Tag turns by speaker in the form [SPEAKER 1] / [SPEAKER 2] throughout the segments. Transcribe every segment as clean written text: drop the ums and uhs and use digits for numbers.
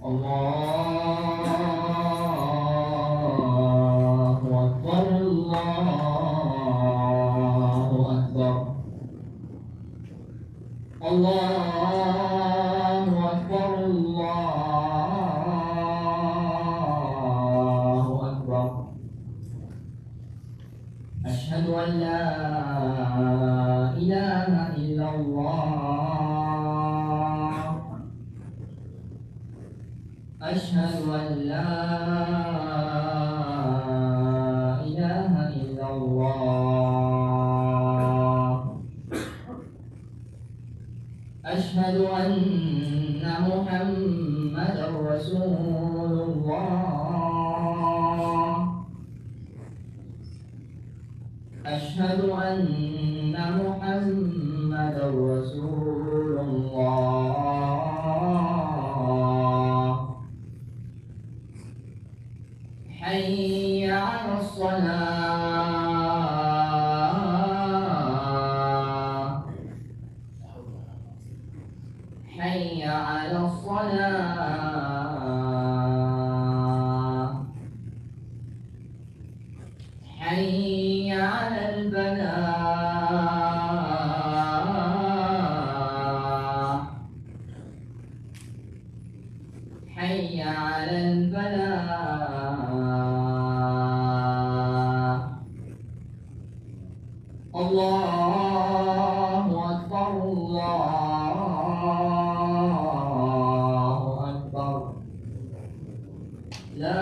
[SPEAKER 1] الله أكبر الله أكبر الله أكبر الله أكبر أشهد أن لا إله إلا الله أشهد أن لا إله إلا الله أشهد أن محمدا رسول الله أشهد أن محمدا رسول الله حي على الصلاة حي على الصلاة حي على الفلاح حي على الفلاح الله أكبر الله أكبر لا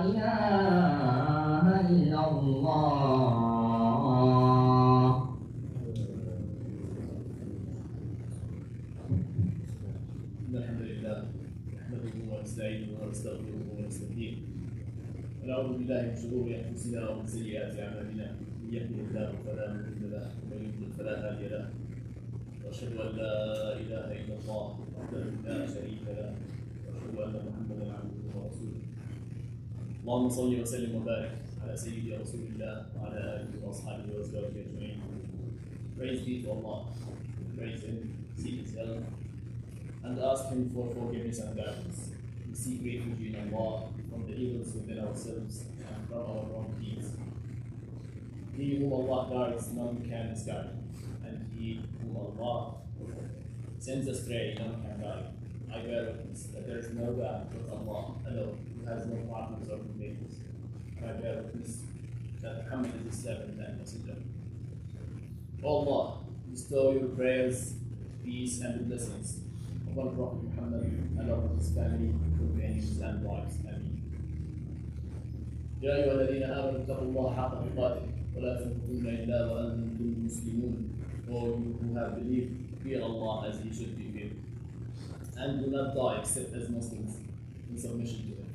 [SPEAKER 1] إله إلا الله
[SPEAKER 2] الحمد لله نحمده ونستعينه ونستغفره ونستهديه ونعوذ بالله من شرور انفسنا ومن سيئات اعمالنا من يهده الله فلا مضل له ومن يضلل فلا هادي له واشهد ان لا اله الا الله وحده لا شريك له واشهد ان محمدا عبده ورسوله اللهم صل وسلم وبارك على سيدنا رسول الله وعلى اله واصحابه وازواجه اجمعين. Praise be to Allah, praise Him, seek His help, and ask Him for forgiveness and guidance. We seek refuge in Allah from the evils within ourselves and from our wrong deeds. He whom Allah guides, none can misguide, and He whom Allah sends astray, none can guide. I bear witness that there is no God but Allah alone, who has no partners or companions. And I bear witness that Muhammad is His servant and messenger. O Allah, bestow your prayers, peace, and blessings upon Prophet Muhammad and over his family, companions, and wives. Ameen. يا أيها الذين آمنوا اتقوا الله حق تقاته ولا تموتن إلا وأنتم مسلمون. All you who have believed, fear Allah as He should be feared, and do not die except as Muslims in submission to Him.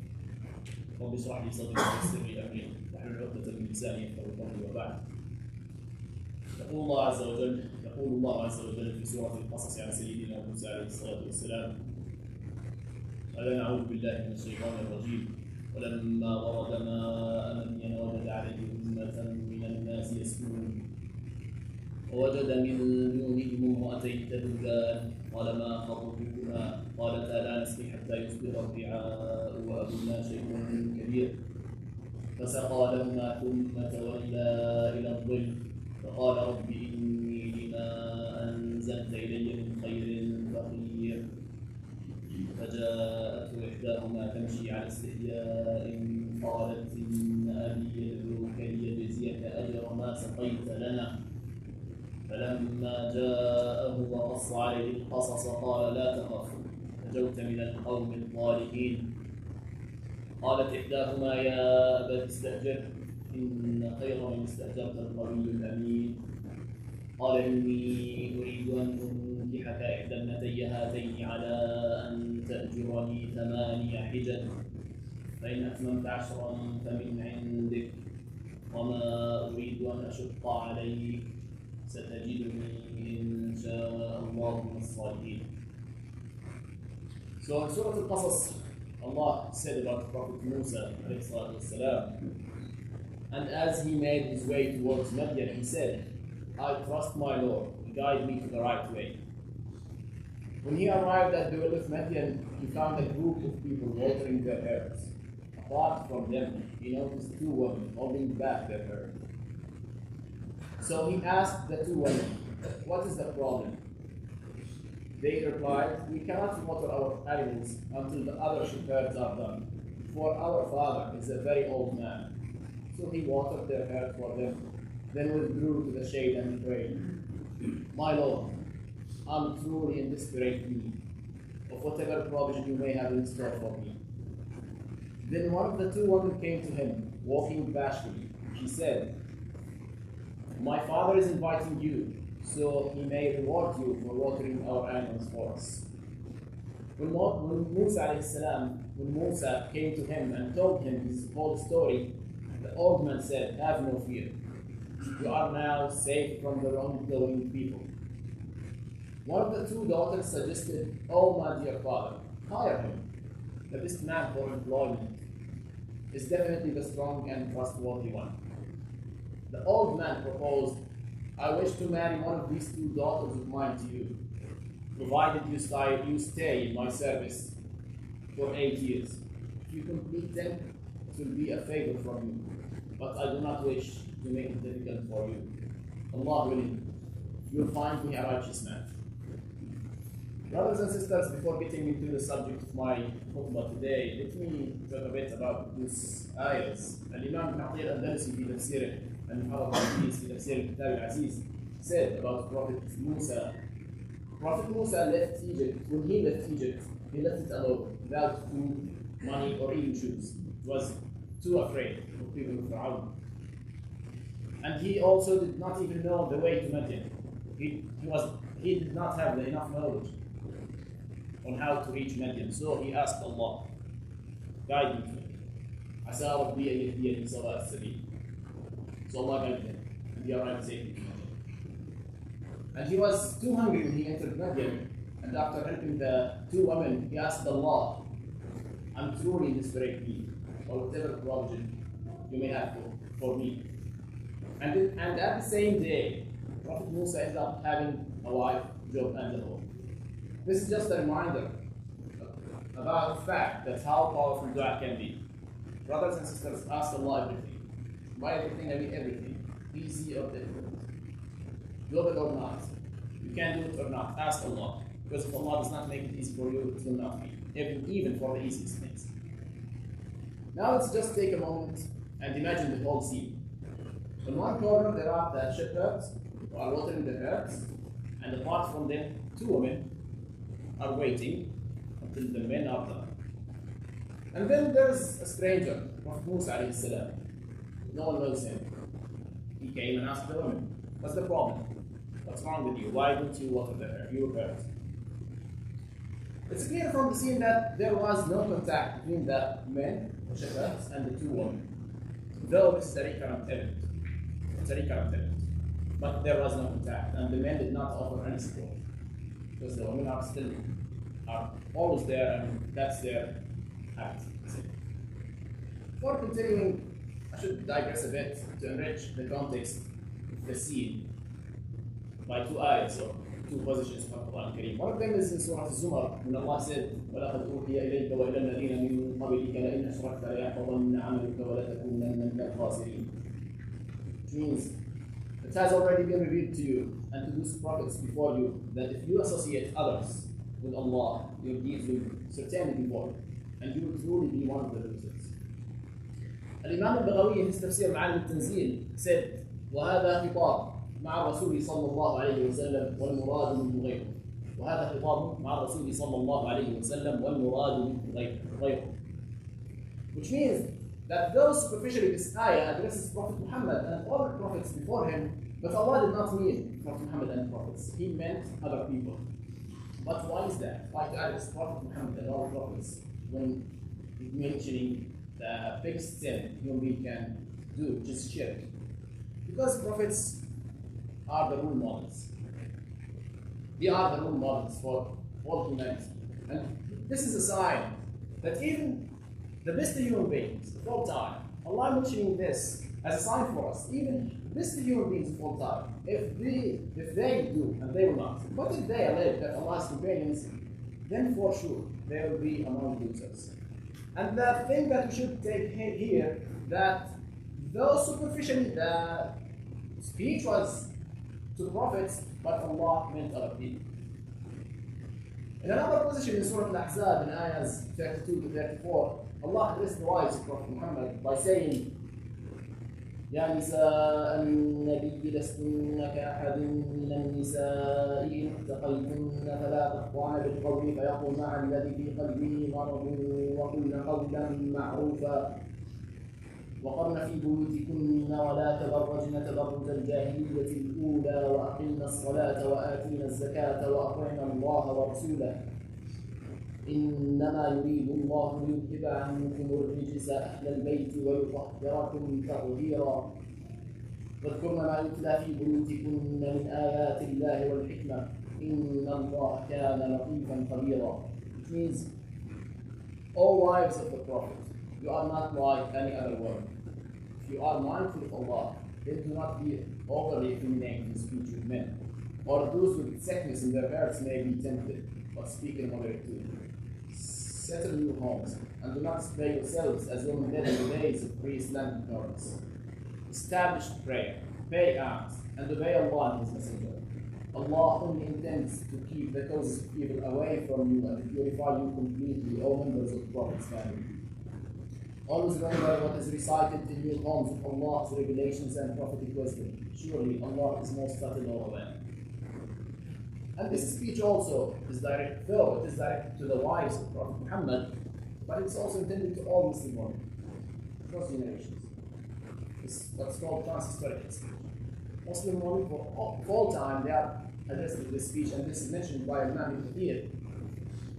[SPEAKER 2] رب اشرح لي صدري ويسر لي أمري واحلل عقدة من لساني يفقهوا قولي وبعد. يقول الله عز وجل في سورة القصص عن سيدنا موسى عليه الصلاة والسلام: ألا نعوذ بالله من الشيطان الرجيم ولما ورد ماء مدين وجد عليه أمة من الناس يسكنون ووجد من دونهم امرأتين تذودان قال ما خطبكما قالتا لا نسقي حتى يصدر الرعاء وأبونا شيخ كبير فسقى لهما ثم تولى إلى الظل فقال رب إني لما أنزلت إلي من خير فقير فجاءته إحداهما تمشي على استحياء قالت إن أبي يدعوك ليجزيك أجر ما سقيت لنا فلما جاءه وقص عليه القصص قال لا تخف نجوت من القوم الظالمين قالت إحداهما يا أبت استأجره إن خير من استأجرت القوي الأمين قال إني أريد أن أنكحك إحدى ابنتي هاتين على أن تأجرني 8 حجج فإن أتممت 10 فمن عندك وما أريد أن أشق عليك ستجدني إن شاء الله من الصالحين. So in Surah Al-Qasas, Allah said about Prophet Musa والسلام, and as he made his way towards Madian, he said, I trust my Lord, guide me to the right way. When he arrived at the well of Madian, he found a group of people watering their herds. Apart from them, he noticed two women holding back their herd. So he asked the two women, "What is the problem?" They replied, "We cannot water our animals until the other shepherds are done, for our father is a very old man." So he watered their herd for them, then withdrew to the shade and prayed, "My Lord, I'm truly in desperate need of whatever provision you may have in store for me." Then one of the two women came to him, walking bashfully. She said, "My father is inviting you, so he may reward you for watering our animals for us." When Musa came to him and told him his whole story, the old man said, "Have no fear. You are now safe from the wrongdoing people." One of the two daughters suggested, "Oh, my dear father, hire him. The best man for employment is definitely the strong and trustworthy one." The old man proposed, "I wish to marry one of these two daughters of mine to you, provided you stay in my service for 8 years. If you complete them, it will be a favor from you, but I do not wish to make it difficult for you. Allah willing, you'll find me a righteous man." Brothers and sisters, before getting into the subject of my khutbah today, let me talk a bit about these ayahs. Al-Imam Ibn Aqil al-Andalusi في تفسيره المحرر الحديث في تفسير الكتاب العزيز said about Prophet Musa. Prophet Musa left Egypt. When he left Egypt, he left it alone, without food, money, or even shoes. He was too afraid of people of Fir'aun. And he also did not even know the way to Madian. He did not have enough knowledge on how to reach Madian. So he asked Allah, "Guide me to it. عسى ربي أن يهديني سواء السبيل." So Allah guided him, and he arrived safely to Madian. And he was too hungry when he entered Madian, and after helping the two women, he asked Allah, "I'm truly in desperate need, or whatever provision you may have for me." And at the same day, Prophet Musa ended up having a wife, job, and a home. This is just a reminder about the fact that how powerful dua can be. Brothers and sisters, ask Allah everything. By everything, I mean everything. Easy or difficult. Do it or not. You can do it or not. Ask Allah. Because if Allah does not make it easy for you, it will not be. Even for the easiest things. Now let's just take a moment and imagine the whole scene. In one corner, there are the shepherds who are watering the herds, and apart from them, two women are waiting until the men are done. And then there's a stranger, Prophet Musa alayhi salam. No one knows him. He came and asked the woman, "What's the problem? What's wrong with you? Why don't you water your herds?" It's clear from the scene that there was no contact between the men, the shepherds, and the two women. Though this is a recurrent event. It's a recurrent event. But there was no contact, and the men did not offer any support. Because the women are always there, and that's their act. Before continuing, I should digress a bit to enrich the context of the scene by two ayats or two positions from the Quran Kareem. One of them is in Surah Al-Zumar, when Allah said, وَلَقَدْ أُوحِيَ إِلَيْكَ وَإِلَى الَّذِينَ مِن قَبْلِكَ لَئِنْ أَشْرَكْتَ لَيَحْبَطَنَّ عَمَلُكَ وَلَتَكُونَنَّ مِنَ الْخَاسِرِينَ. Which means it has already been revealed to you and to those prophets before you that if you associate others with Allah, your deeds will certainly be void, and you will truly be one of the losers. Al-Imam al-Baghawi in his tafsir Ma'alim al-Tanzil said, وَهَذَا خطاب مع الرسول صلى الله عليه وسلم والمراد منه غيره. وهذا خطاب مع الرسول صلى الله عليه وسلم والمراد منه غيره. Which means that those superficially this ayah addresses Prophet Muhammad and all the prophets before him, but Allah did not mean Prophet Muhammad and prophets. He meant other people. But why is that? Why to address Prophet Muhammad and all the prophets when mentioning the biggest sin human being can do, which is shirk? Because prophets are the role models. They are the role models for all humanity. And this is a sign that even the best human beings of all time, Allah mentioning this as a sign for us, even this human beings full time, if they do, and they will not, but if they allege that Allah's companions, then for sure they will be among losers. And the thing that we should take here, that though superficially the speech was to prophets, but Allah meant other people. In another position in Surah Al-Ahzab, in ayahs 32 to 34, Allah addressed the wives of Prophet Muhammad by saying, يا نساء النبي لستن كأحد من النساء إن اتقيتن فلا تخضعن بالقول فيطمع الذي في قلبه مرض وقلن قولا معروفا وقرن في بيوتكن ولا تبرجن تبرج الجاهلية الأولى وأقمن الصلاة وآتينا الزكاة وأطعنا الله ورسوله إنما يريد الله ليذهب عنكم الرجس أهل البيت ويطهركم تطهيرا واذكرن ما يتلى في بيوتكن من آيات الله والحكمة إن الله كان لطيفا خبيرا. Which means, all wives of the Prophet, you are not like any other woman. If you are mindful of Allah, then do not be overly effeminate in speech with men, or those with sickness in their hearts may be tempted, but speak in moderate tone. Settle your homes, and do not display yourselves as women did in the days of pre-Islamic parents. Establish prayer, pay alms, and obey Allah and His Messenger. Allah only intends to keep the causes of evil away from you and to purify you completely, all members of the Prophet's family. Always remember what is recited in your homes of Allah's revelations and prophetic wisdom. Surely Allah is most subtle all aware. And this speech also is direct, though it is directed to the wives of Prophet Muhammad, but it's also intended to all Muslim women, across generations. It's what's called trans-historical speech. Muslim women for all time, they are addressed with this speech, and this is mentioned by Imam Ibn Kathir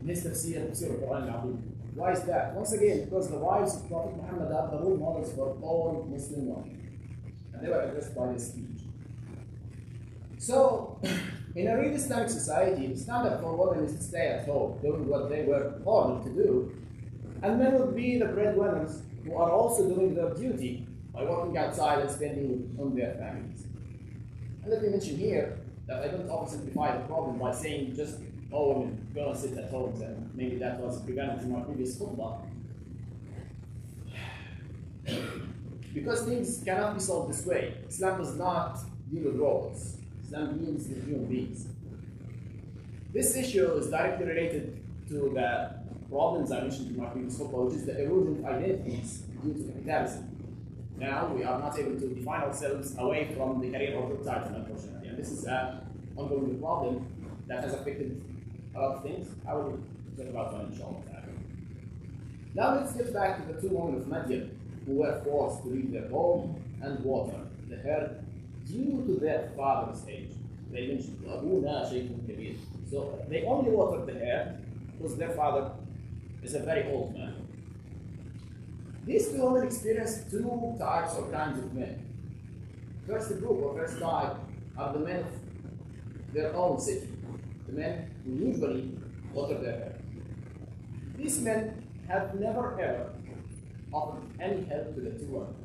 [SPEAKER 2] in his tafsir of Quran al-Azim. Why is that? Once again, because the wives of Prophet Muhammad are the role models for all Muslim women, and they were addressed by this speech. So, in a real Islamic society, the standard for women is to stay at home, doing what they were ordered to do, and men would be the breadwinners who are also doing their duty by working outside and spending on their families. And let me mention here that I don't oversimplify the problem by saying just, oh, women, go and sit at home, and maybe that was prevented in my previous khutbah. Because things cannot be solved this way. Islam does not deal with robots. Islam deals with human beings. This issue is directly related to the problems I mentioned in my previous khutbah, which is the erosion of identities due to capitalism. Now we are not able to define ourselves away from the career of job title, unfortunately. And this is an ongoing problem that has affected a lot of things. I will talk about one inshallah. Now let's get back to the two women of Madian who were forced to leave their home and water the herd due to their father's age. They mentioned Abuna Shaykhun Kabir. So they only watered the herd because their father is a very old man. These two women experienced two types or kinds of men. First group or first type are the men of their own city, the men who usually water their herd. These men have never ever offered any help to the two women.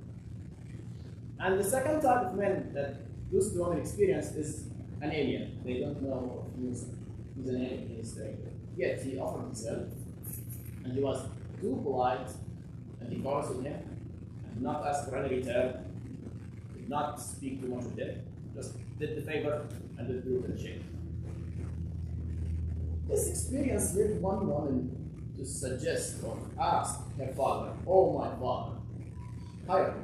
[SPEAKER 2] And the second type of men that those two women experience is an alien. They don't know he's an alien, he's stranger. Yet he offered himself, and he was too polite, and he courted him, and did not ask for any return, did not speak too much with him, just did the favor and withdrew to the ship. This experience led one woman to suggest or ask her father, "Oh, my father, hire me.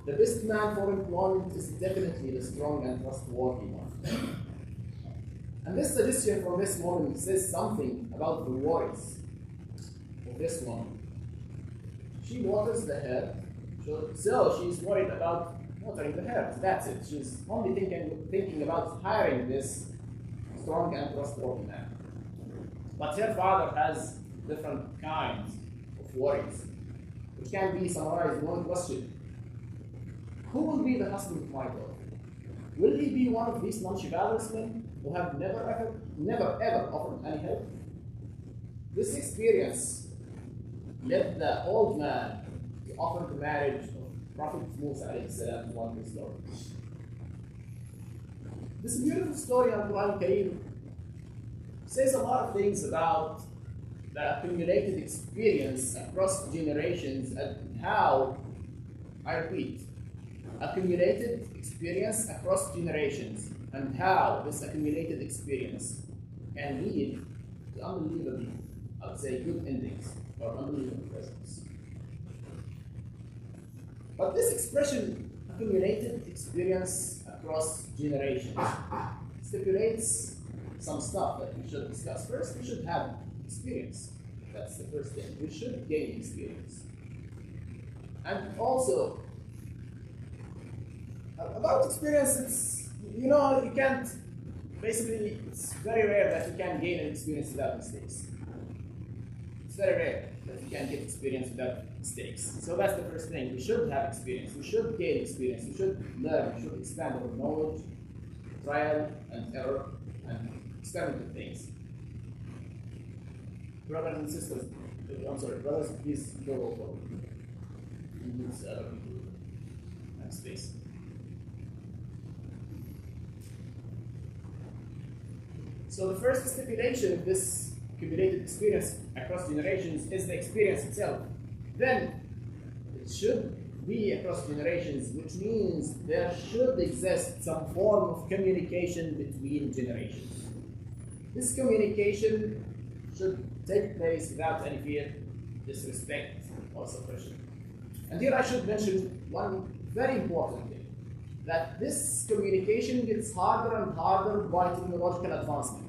[SPEAKER 2] The best man for employment is definitely the strong and trustworthy one." And this suggestion from this woman says something about the worries of this woman. She waters the herd, so she's worried about watering the herd. That's it. She's only thinking about hiring this strong and trustworthy man. But her father has different kinds of worries, which can be summarized in one question. Who will be the husband of my daughter? Will he be one of these non-chivalrous men who have never ever offered any help? This experience led the old man to offer the marriage of Prophet Musa alayhi salam told this story. This beautiful story in Quran Kareem says a lot of things about the accumulated experience across generations and how, I repeat, accumulated experience across generations and how this accumulated experience can lead to unbelievable, I would say, good endings or unbelievable results. But this expression, accumulated experience across generations, stipulates some stuff that we should discuss. First, we should have experience. That's the first thing. We should gain experience. And also, about experience, it's, you can't, basically, it's very rare that you can gain an experience without mistakes. It's very rare that you can get experience without mistakes. So that's the first thing. We should have experience. We should gain experience. We should learn. We should expand our knowledge, trial and error, and experiment with things. Brothers and sisters, I'm sorry, brothers, please go forward. And use other people and space. So the first stipulation of this accumulated experience across generations is the experience itself. Then it should be across generations, which means there should exist some form of communication between generations. This communication should take place without any fear, disrespect, or suppression. And here I should mention one very important thing, that this communication gets harder and harder by technological advancement.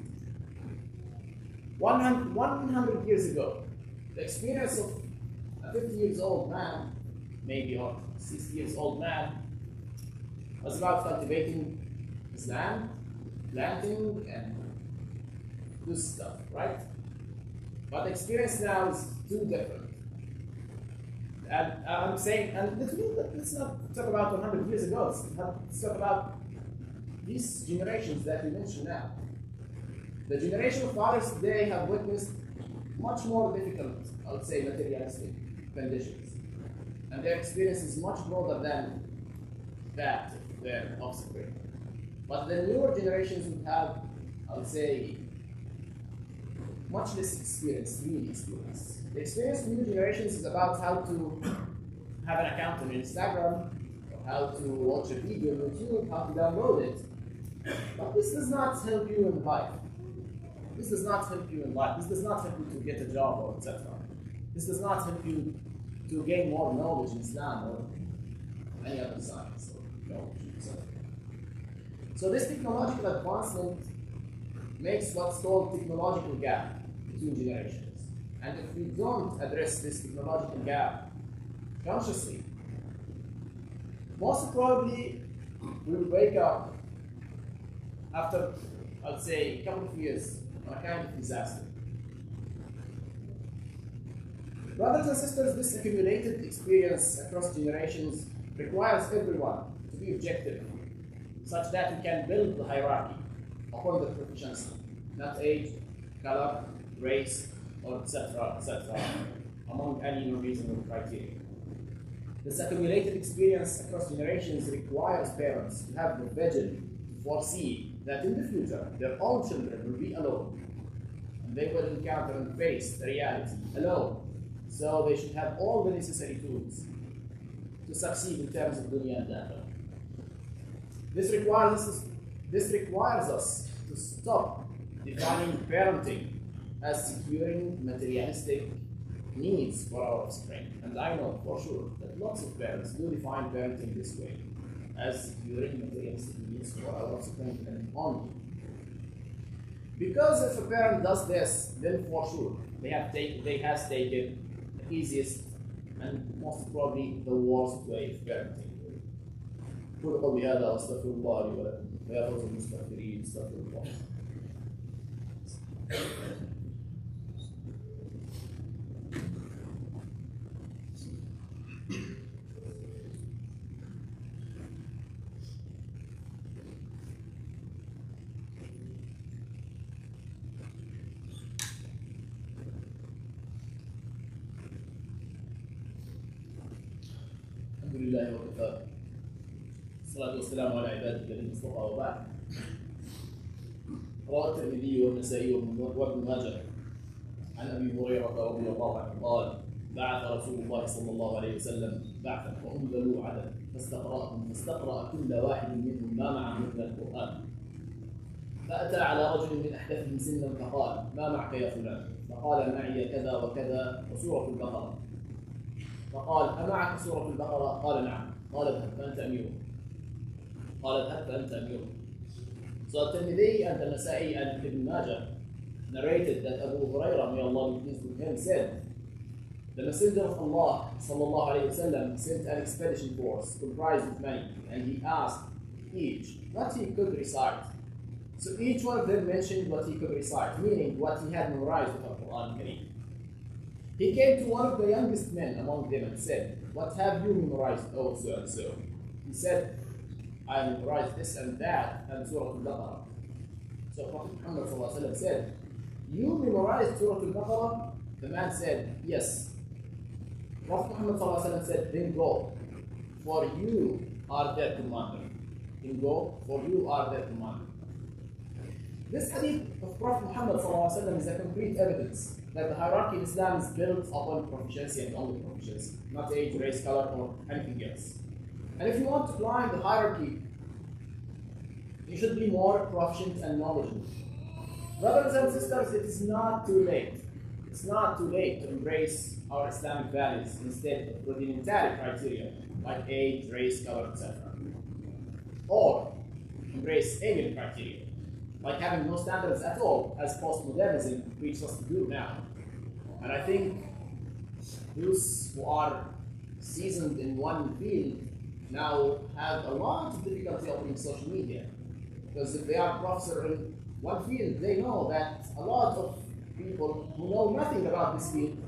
[SPEAKER 2] 100 years ago, the experience of a 50 years old man, maybe, or 60 years old man, was about cultivating his land, planting, and this stuff, right? But the experience now is too different. And I'm saying, and let's not talk about 100 years ago, let's talk about these generations that we mentioned now. The generation of fathers today have witnessed much more difficult, I would say, materialistic conditions. And their experience is much broader than that of their offspring. But the newer generations would have, I would say, much less experience, real experience. The experience of new generations is about how to have an account on Instagram, or how to watch a video on YouTube, how to download it. But this does not help you in life. This does not help you in life. This does not help you to get a job or etc. This does not help you to gain more knowledge in Islam or any other science or knowledge, etc. So this technological advancement makes what's called technological gap between generations. And if we don't address this technological gap consciously, most probably we will wake up after, I'd say, a couple of years on a kind of disaster. Brothers and sisters, this accumulated experience across generations requires everyone to be objective, such that we can build the hierarchy upon the proficiency, not age, color, race, or etc., among any reasonable criteria. This accumulated experience across generations requires parents to have the vision to foresee that in the future their own children will be alone, and they will encounter and face the reality alone. So they should have all the necessary tools to succeed in terms of dunya and akhirah. This requires us to stop defining parenting as securing materialistic needs for our offspring. And I know for sure that lots of parents do define parenting this way, as securing materialistic needs for our offspring and only. Because if a parent does this, then for sure they has taken the easiest and most probably the worst way of parenting. قل قولي هذا واستغفر الله لي ولكم ويا فوز المستغفرين استغفر الله. الحمد لله والسلام على عباده الذين اصطفى وبعد. روى الترمذي والنسائي وابن ماجه عن ابي هريره رضي الله عنه قال: بعث رسول الله صلى الله عليه وسلم بعثا فانزلوا عدد فاستقرأ كل واحد منهم ما معه من القرآن. فأتى على رجل من أحدثهم سنا فقال: ما معك يا فلان؟ فقال: معي كذا وكذا وسورة البقرة. فقال: أمعك سورة البقرة؟ قال: نعم. قال: اذهب فأنت أميره. قال: اذهب فأنت أميره. So Tirmidhi and the Nasa'i and Ibn Majah narrated that Abu Hurairah, may Allah be pleased with him, said, the Messenger of Allah sallallahu alayhi wasallam sent an expedition force comprised of many, and he asked each what he could recite. So each one of them mentioned what he could recite, meaning what he had memorized of the Quran Kareem. He came to one of the youngest men among them and said, what have you memorized, oh so and so? He said, I memorized this and that and Surah Al-Baqarah. So Prophet Muhammad sallallahu alayhi wa sallam said, you memorized Surah Al-Baqarah? The man said, yes. Prophet Muhammad sallallahu alayhi wa sallam said, then go, for you are their commander. Then go, for you are their commander. This hadith of Prophet Muhammad sallallahu alayhi wa sallam is a complete evidence that the hierarchy in Islam is built upon proficiency and only proficiency, not age, race, color, or anything else. And if you want to climb the hierarchy, you should be more proficient and knowledgeable. Brothers and sisters, it is not too late. It's not too late to embrace our Islamic values instead of rudimentary criteria like age, race, color, etc. Or embrace alien criteria like having no standards at all, as postmodernism teaches us to do now. And I think those who are seasoned in one field now have a lot of difficulty opening social media. Because if they are professor in one field, they know that a lot of people who know nothing about this field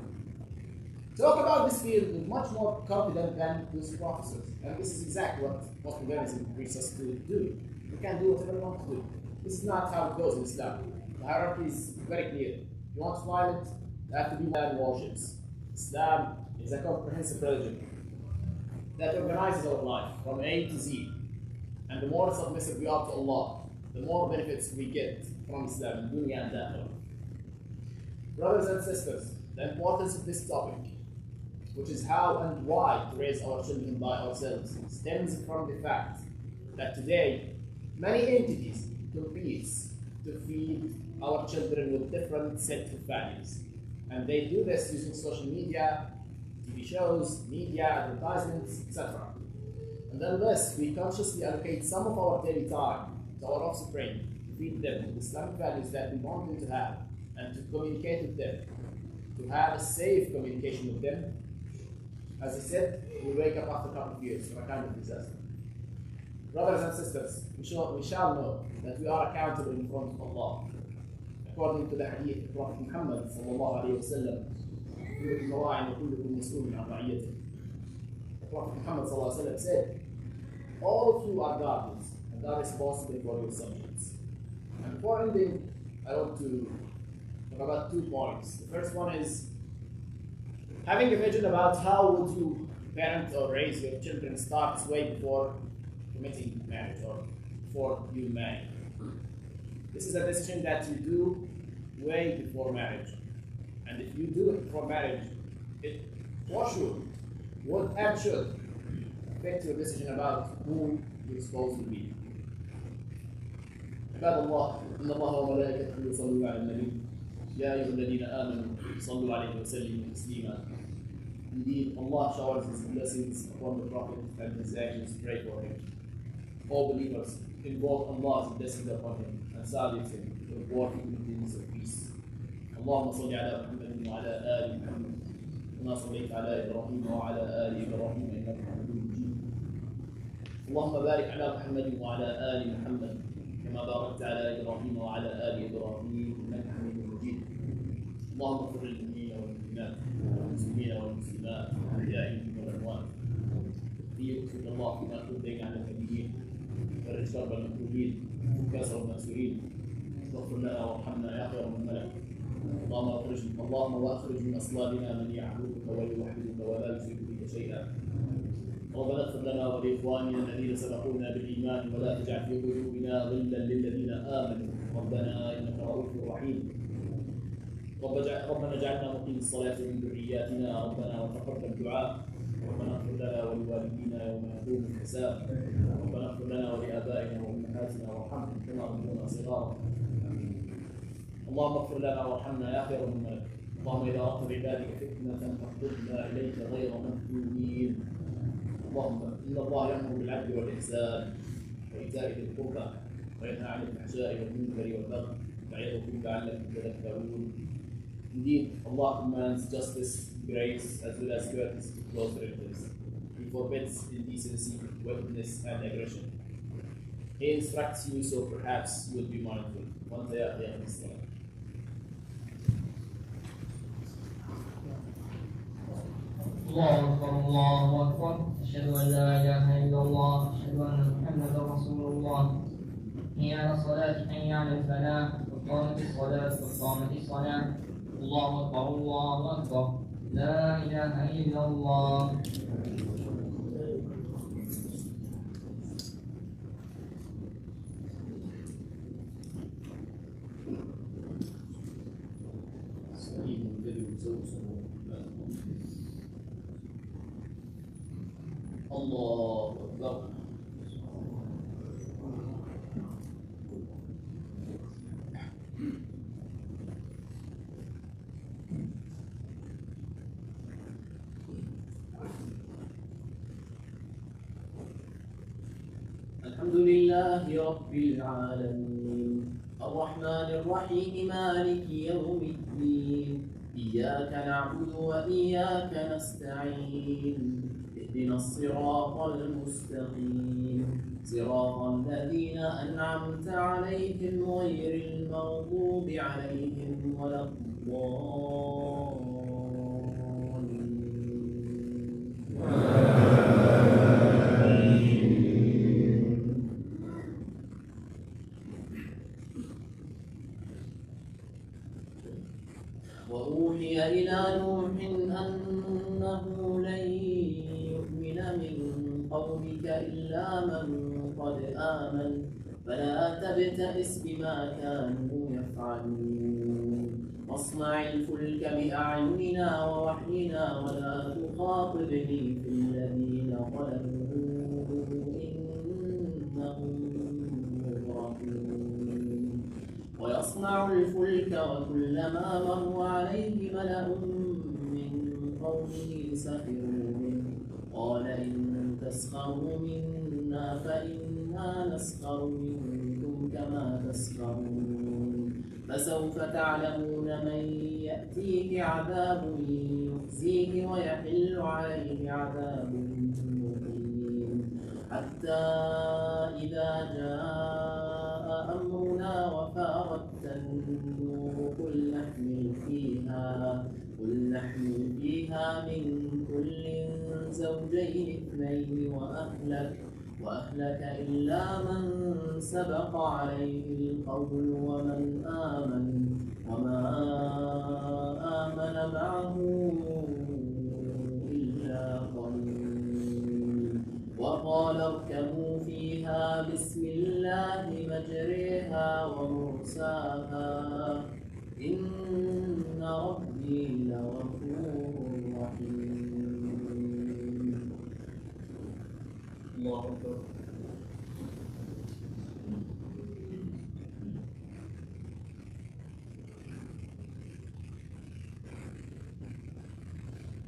[SPEAKER 2] talk about this field with much more confidence than those professors. And this is exactly what postmodernism brings us to do. We can do whatever we want to do. This is not how it goes in Islam. The hierarchy is very clear. If you want to climb it, you have to be man warships. Islam is a comprehensive religion that organizes our life from A to Z. And the more submissive we are to Allah, the more benefits we get from Islam in dunya and akhirah. Brothers and sisters, the importance of this topic, which is how and why to raise our children by ourselves, stems from the fact that today many entities compete to feed our children with different sets of values. And they do this using social media, TV shows, media, advertisements, etc. And unless we consciously allocate some of our daily time to our offspring to feed them with Islamic values that we want them to have, and to communicate with them, to have a safe communication with them, as I said, we wake up after a couple of years from a kind of disaster. Brothers and sisters, we shall know that we are accountable in front of Allah. According to the hadith of Prophet Muhammad sallallahu alayhi wa sallam, the Prophet Muhammad sallallahu alayhi wa sallam said, all of you are guardians and are responsible for your subjects. And before ending, I want to talk about 2 points. The first one is having a vision about how would you parent or raise your children starts way before committing marriage or before you marry. This is a decision that you do way before marriage. And if you do it before marriage, it for sure would and should affect your decision about who you're supposed to be. عباد الله إن الله وملائكته يصلون على النبي يا أيها الذين آمنوا صلوا عليه وسلموا تسليما. Indeed, Allah showers His blessings upon the Prophet and His angels pray for him. All believers invoke Allah's blessings upon him and salute him with working greetings of peace. اللهم صل على محمد وعلى آل محمد كما صليت على إبراهيم وعلى آل إبراهيم إنك حميد مجيد. اللهم بارك على محمد وعلى آل محمد كما باركت على إبراهيم وعلى آل إبراهيم إنك حميد مجيد. اللهم اغفر للمؤمنين والمؤمنات والمسلمين والمسلمات الأحياء منهم والأموات. يغفر الله فيما كنت عن الكبيرين فرج كرب المكروبين وكسر المأسورين. واغفر لنا وارحمنا يا خير من ملك. اللهم واخرج من اصلابنا من يعبدك ويوحدك ولا يشرك بك شيئا. ربنا اغفر لنا ولإخواننا الذين سبقونا بالإيمان ولا تجعل في قلوبنا غلا للذين آمنوا ربنا إنك رؤوف رحيم. ربنا اجعلنا مقيم الصلاة من ذرياتنا ربنا وتقبل دعاء. ربنا اغفر لنا ولوالدينا يوم يقوم الحساب. ربنا اغفر لنا ولآبائنا وأمهاتنا وارحمهم كما ربونا صغارا. اللهم اغفر لنا وارحمنا يا خير من ملك. اللهم إذا أردت بعبادك فتنة فاقبضنا إليك غير مفتونين. اللهم إن الله يأمر بالعدل والإحسان وإيتاء ذي القربى وينهى عن الفحشاء والمنكر والبغي يعظكم لعلكم تذكرون. Indeed, Allah commands justice, grace, as well as courtesy to close relatives. He forbids indecency, wickedness, and aggression. He instructs you so perhaps you will be mindful.
[SPEAKER 1] الله أكبر الله أكبر أشهد أن لا إله إلا الله أشهد أن محمدا رسول الله. حي على الصلاة حي على الفلاح وقامت الصلاة وقامت الصلاة. الله أكبر الله أكبر لا إله إلا الله.
[SPEAKER 2] الله أكبر. الحمد لله رب العالمين الرحمن الرحيم مالك يوم الدين إياك نعبد وإياك نستعين اهدنا الصراط المستقيم صراط الذين أنعمت عليهم غير المغضوب عليهم ولا الضالين. وأوحي إلى نوح أنه لن يؤمن من قومك إلا من قد آمن فلا تبتئس بما كانوا يفعلون واصنع الفلك بأعيننا ووحينا ولا تخاطبني في الذين ظلموا إنهم مغرقون. ويصنع الفلك وكلما مر عليه ملأ من قومه سخروا منه قال إن تسخروا منا فإنا نسخر منكم كما تسخرون. فسوف تعلمون من يأتيه عذاب يخزيه ويحل عليه عذاب مقيم. حتى إذا جاء أمرنا وفارت النور قل نحمل فيها من كل زوجين اثنين وأهلك إلا من سبق عليه القول وما آمن معه إلا قليل. وقال اركبوا فيها بسم الله مجريها ومرساها إن ربي لغفور رحيم. الله أكبر.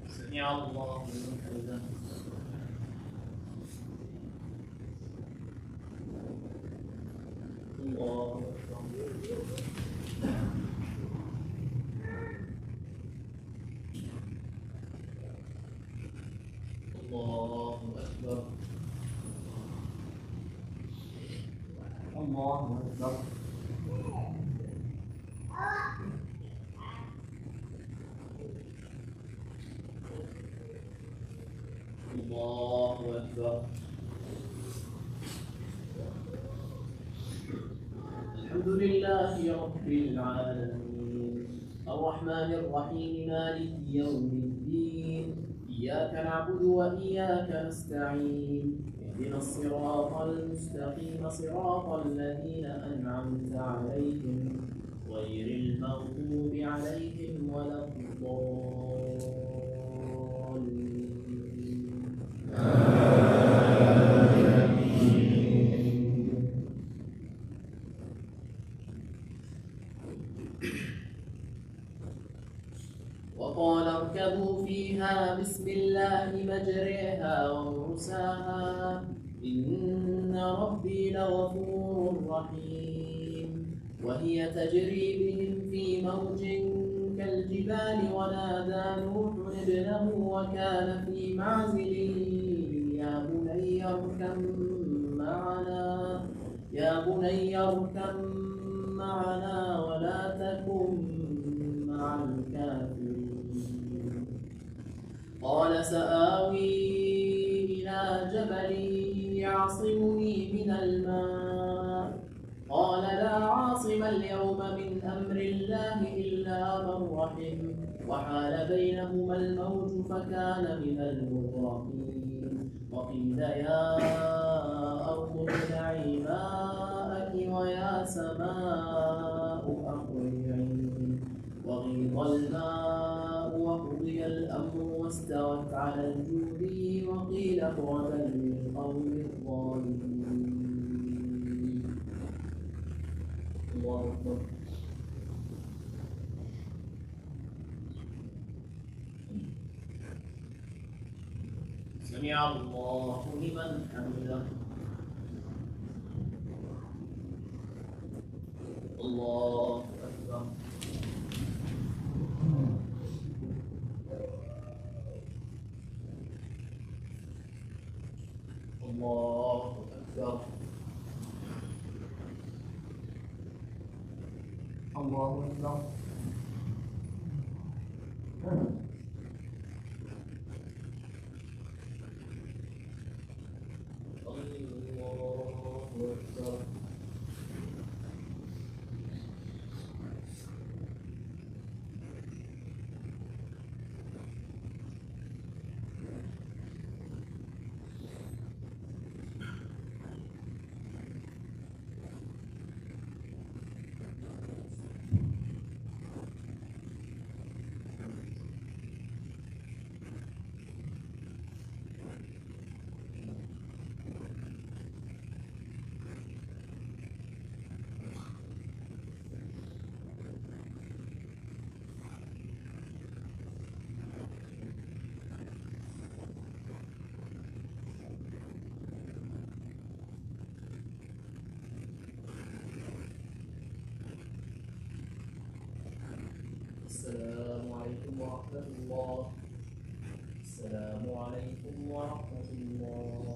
[SPEAKER 2] سمع الله لمن حمده. الله أكبر. الله أكبر. الله أكبر. الحمد لله رب العالمين الرحمن الرحيم مالك يوم الدين
[SPEAKER 3] إياك نعبد وإياك نستعين اهدنا الصراط المستقيم صراط الذين أنعمت عليهم غير المغضوب عليهم ولا الضالين. وقال اركبوا فيها بسم الله مجريها ومرساها إن ربي لغفور رحيم. وهي تجري بهم في موج كالجبال ونادى نوح ابنه وكان في معزل يا بني اركب معنا ولا تكن مع الكافرين. قال سآوي إلى جبل يعصمني من الماء قال لا عاصم اليوم من أمر الله إلا من رحم وحال بينهما الموج فكان من المغرقين. وقيل يا أرض ابلعي ماءك ويا سماء أقلعي وغيض الماء وقضي الأمر واستوت على الجود وقيل بعدا للقوم الظالمين. الله أكبر. سمع الله لمن حمده. الله أكبر. الله أكبر.
[SPEAKER 1] الله أكبر.
[SPEAKER 3] السلام عليكم ورحمة الله. السلام عليكم ورحمة الله.